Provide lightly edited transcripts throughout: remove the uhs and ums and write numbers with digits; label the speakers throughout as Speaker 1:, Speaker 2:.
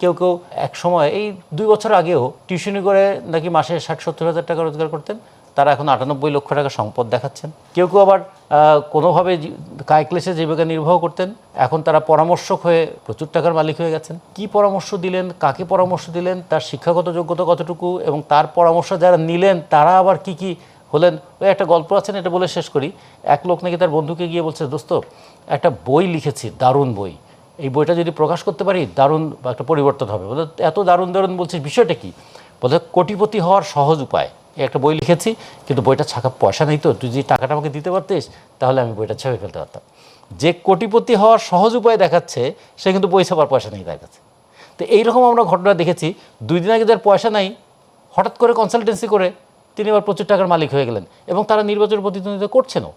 Speaker 1: কেউ কেউ এক সময় এই 2 বছর আগেও টিউশনি করে নাকি মাসে 60-70 হাজার টাকা রোজগার করতেন, তারা এখন 98 লক্ষ টাকা সম্পদ দেখাচ্ছেন। কেউ কেউ আবার কোনোভাবে কায়ক্লেশে জীবিকা নির্বাহ করতেন, এখন তারা পরামর্শক হয়ে প্রচুর টাকার মালিক হয়ে গেছেন। কি পরামর্শ দিলেন, কাকে পরামর্শ দিলেন, তার শিক্ষাগত যোগ্যতা কতটুকু, এবং তার পরামর্শ যারা নিলেন তারা আবার কি কি হলেন। ওই একটা গল্প আছেন, এটা বলে শেষ করি। এক লোক নাকি তার বন্ধুকে গিয়ে বলছে, দোস্ত একটা বই লিখেছি, দারুণ বই, এই বইটা যদি প্রকাশ করতে পারি দারুণ একটা পরিবর্তন হবে। বলে এত দারুণ দারুণ বলছিস, বিষয়টা কি? বলে কোটিপতি হওয়ার সহজ উপায়, একটা বই লিখেছি, কিন্তু বইটা ছাপা পয়সা নেই, তো তুই যদি টাকাটা আমাকে দিতে পারতিস তাহলে আমি বইটা ছেপে ফেলতে পারতাম। যে কোটিপতি হওয়ার সহজ উপায় দেখাচ্ছে সে কিন্তু বই ছাপার পয়সা নেই তার কাছে। তো এইরকম আমরা ঘটনা দেখেছি। 2 দিন আগে যার পয়সা নাই, হঠাৎ করে কনসালটেন্সি করে তিনি আবার প্রচুর টাকার মালিক হয়ে গেলেন, এবং তারা নির্বাচনের প্রতিদ্বন্দ্বিতা করছেনও।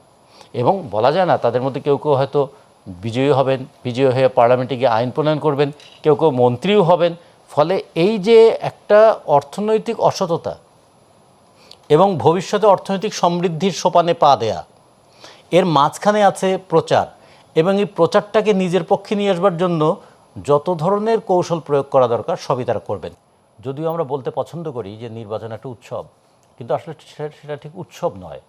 Speaker 1: এবং বলা যায় না, তাদের মধ্যে কেউ কেউ হয়তো বিজয়ী হবেন, বিজয়ী হয়ে পার্লামেন্টে গিয়ে আইন প্রণয়ন করবেন, কেউ কেউ মন্ত্রীও হবেন। ফলে এই যে একটা অর্থনৈতিক অসততা এবং ভবিষ্যতে অর্থনৈতিক সমৃদ্ধির সোপানে পা দেয়া, এর মাঝখানে আছে প্রচার, এবং এই প্রচারটাকে নিজের পক্ষে নিয়ে আসবার জন্য যত ধরনের কৌশল প্রয়োগ করা দরকার সবই তারা করবেন। যদিও আমরা বলতে পছন্দ করি যে নির্বাচন একটা উৎসব, কিন্তু আসলে সেটা ঠিক উৎসব নয়।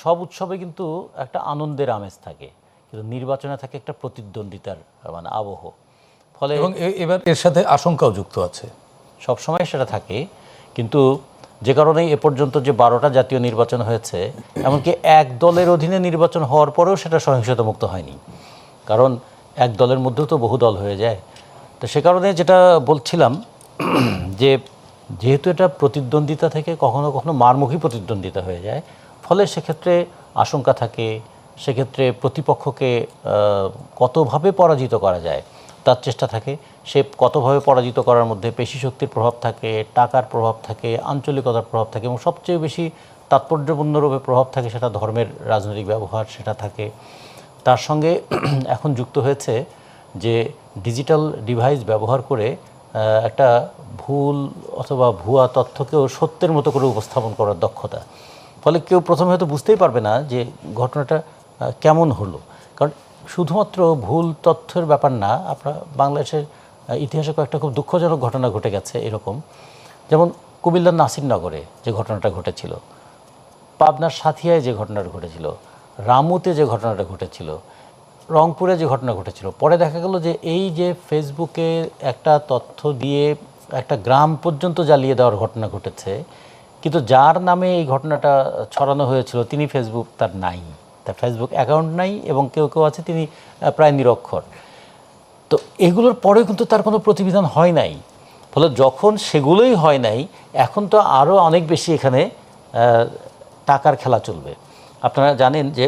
Speaker 1: সব উৎসবে কিন্তু একটা আনন্দের আমেজ থাকে, কিন্তু নির্বাচনে থাকে একটা প্রতিদ্বন্দ্বিতার মানে আবহ। ফলে
Speaker 2: এবং এবার এর সাথে আশঙ্কাও যুক্ত আছে,
Speaker 1: সবসময় সেটা থাকে। কিন্তু যে কারণেই এ পর্যন্ত যে 12টা জাতীয় নির্বাচন হয়েছে, এমনকি এক দলের অধীনে নির্বাচন হওয়ার পরেও সেটা সহিংসতা মুক্ত হয়নি, কারণ এক দলের মধ্যেও তো বহু দল হয়ে যায়। তো সে কারণে যেটা বলছিলাম যে যেহেতু এটা প্রতিদ্বন্দ্বিতা থেকে কখনো কখনো মারমুখী প্রতিদ্বন্দ্বিতা হয়ে যায়, ফলে সেক্ষেত্রে আশঙ্কা থাকে, সেক্ষেত্রে প্রতিপক্ষকে কতভাবে পরাজিত করা যায় তার চেষ্টা থাকে। সে কতভাবে পরাজিত করার মধ্যে পেশিশক্তির প্রভাব থাকে, টাকার প্রভাব থাকে, আঞ্চলিকতার প্রভাব থাকে, এবং সবচেয়ে বেশি তাৎপর্যপূর্ণরূপে প্রভাব থাকে সেটা ধর্মের রাজনৈতিক ব্যবহার, সেটা থাকে। তার সঙ্গে এখন যুক্ত হয়েছে যে ডিজিটাল ডিভাইস ব্যবহার করে একটা ভুল অথবা ভুয়া তথ্যকেও সত্যের মতো করে উপস্থাপন করার দক্ষতা। ফলে কেউ প্রথমে হয়তো বুঝতেই পারবে না যে ঘটনাটা কেমন হলো, কারণ শুধুমাত্র ভুল তথ্যের ব্যাপার না। আপনার বাংলাদেশের ইতিহাসে কয়েকটা খুব দুঃখজনক ঘটনা ঘটে গেছে এরকম, যেমন কুমিল্লার নাসিরনগরে যে ঘটনাটা ঘটেছিল, পাবনার সাথিয়ায় যে ঘটনাটা ঘটেছিল, রামুতে যে ঘটনাটা ঘটেছিল, রংপুরে যে ঘটনা ঘটেছিল। পরে দেখা গেল যে এই যে ফেসবুকে একটা তথ্য দিয়ে একটা গ্রাম পর্যন্ত জ্বালিয়ে দেওয়ার ঘটনা ঘটেছে, কিন্তু যার নামে এই ঘটনাটা ছড়ানো হয়েছিল তিনি ফেসবুক তার নাই, তার ফেসবুক অ্যাকাউন্ট নাই, এবং কেউ কেউ আছে তিনি প্রায় নিরক্ষর। তো এগুলোর পরেও কিন্তু তার কোনো প্রতিবিধান হয় নাই। ফলে যখন সেগুলোই হয় নাই, এখন তো আরও অনেক বেশি এখানে টাকার খেলা চলবে। আপনারা জানেন যে